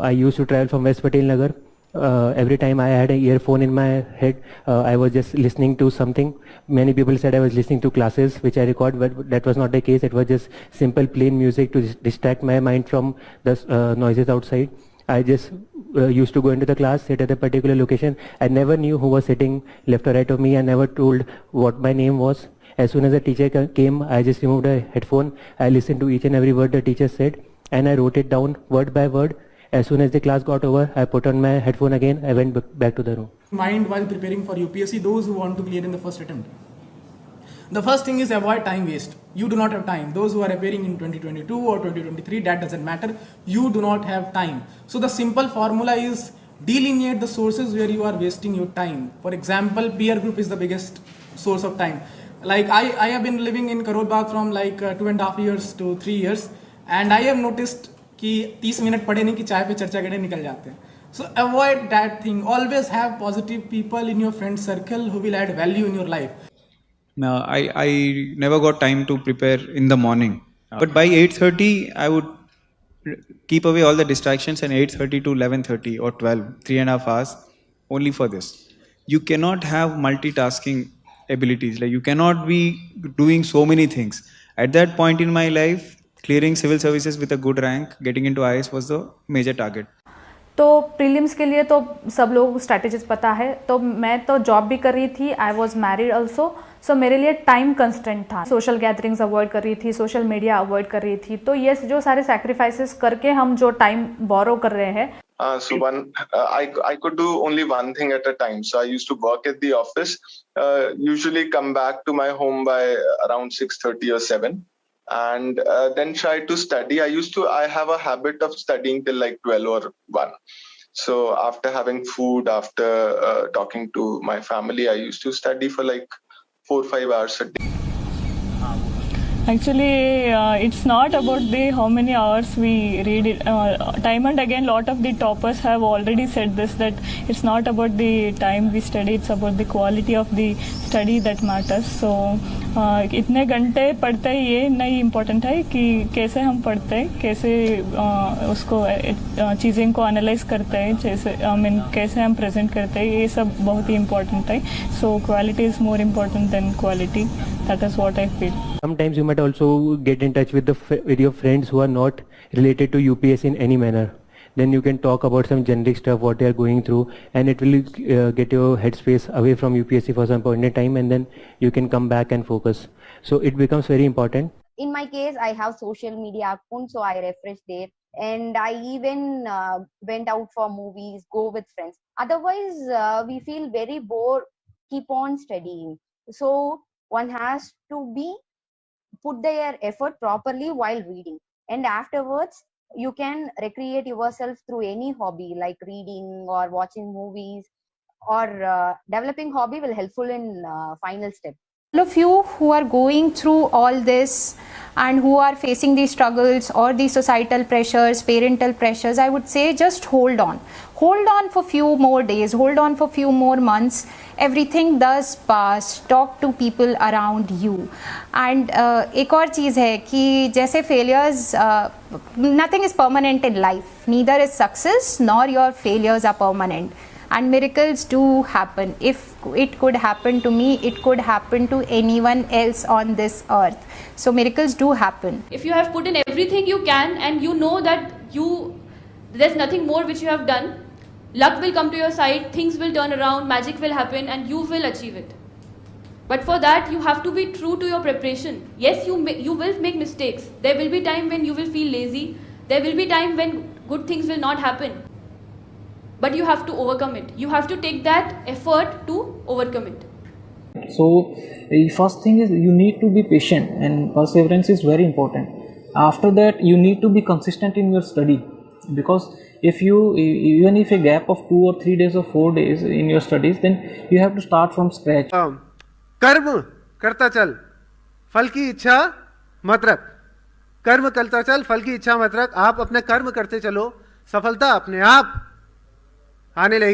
I used to travel from West Patel Nagar. Every time I had an earphone in my head, I was just listening to something. Many people said I was listening to classes which I record, but that was not the case. It was just simple plain music to distract my mind from the noises outside. I just used to go into the class, sit at a particular location. I never knew who was sitting left or right of me. I never told what my name was. As soon as the teacher came, I just removed a headphone. I listened to each and every word the teacher said, and I wrote it down word by word. As soon as the class got over, I put on my headphone again. I went back to the room. Mind while preparing for UPSC, those who want to clear in the first attempt. The first thing is avoid time waste. You do not have time. Those who are appearing in 2022 or 2023, that doesn't matter. You do not have time. So the simple formula is delineate the sources where you are wasting your time. For example, peer group is the biggest source of time. Like I have been living in Karol Bagh from like 2.5 years to 3 years, and I have noticed कि 30 minute पढ़े नहीं कि चाय पे चर्चा करने निकल जाते हैं. So avoid that thing. Always have positive people in your friend circle who will add value in your life. No, I never got time to prepare in the morning. But by 8:30, I would keep away all the distractions, and 8:30 to 11:30 or 12, 3.5 hours only for this. You cannot have multitasking abilities. Like you cannot be doing so many things. At that point in my life, clearing civil services with a good rank, getting into IAS was the major target. तो prelims के लिए तो सब लोग strategies पता है. तो मैं तो जॉब भी कर रही थी, आई वॉज मैरिड ऑल्सो. सो मेरे लिए टाइम कंस्टेंट था. सोशल गैदरिंग्स अवॉइड कर रही थी, सोशल मीडिया अवॉइड कर रही थी. तो ये जो सारे सैक्रिफाइसेस करके हम जो टाइम बोरो कर रहे हैं. So I could do only one thing at a time. So I used to work at the office, usually come back to my home by around 6:30 or 7. And then try to study. I have a habit of studying till like 12 or 1. So after having food, after talking to my family, I used to study for like 4-5 hours a day. Actually, it's not about the how many hours we read it. Time and again, lot of the toppers have already said this, that it's not about the time we study, it's about the quality of the study that matters. So इतने घंटे पढ़ते हैं ये नहीं important है कि कैसे हम पढ़ते हैं, कैसे उसको चीज़ें को एनालाइज करते हैं, जैसे कैसे हम प्रेजेंट करते हैं, ये सब बहुत ही इम्पोर्टेंट है. So quality is more important then quality. That is what I feel. Sometimes you might also get in touch with your friends who are not related to UPSC in any manner. Then you can talk about some generic stuff, what they are going through, and it will get your headspace away from UPSC for some point in time, and then you can come back and focus. So it becomes very important. In my case, I have social media account, so I refresh there, and I even went out for movies, go with friends. Otherwise, we feel very bored, keep on studying. So one has to put their effort properly while reading, and afterwards you can recreate yourself through any hobby like reading or watching movies, or developing hobby will helpful in final step. All of you who are going through all this and who are facing these struggles or these societal pressures, parental pressures, I would say just hold on. Hold on for few more days, hold on for few more months. Everything does pass. Talk to people around you. And एक और चीज़ है कि जैसे failures, nothing is permanent in life. Neither is success nor your failures are permanent. And miracles do happen. If it could happen to me, it could happen to anyone else on this earth. So miracles do happen. If you have put in everything you can and you know that there's nothing more which you have done, luck will come to your side, things will turn around, magic will happen, and you will achieve it. But for that, you have to be true to your preparation. Yes, you will make mistakes. There will be time when you will feel lazy. There will be time when good things will not happen. But you have to overcome it. You have to take that effort to overcome it. So the first thing is you need to be patient, and perseverance is very important. After that, you need to be consistent in your study, because even if a gap of 2 or 3 days or 4 days in your studies, then you have to start from scratch. कर्म करता चल, फल की इच्छा मत रख. कर्म करता चल, फल की इच्छा मत रख. आप अपने कर्म करते चलो, सफलता अपने आप आने लगेगी.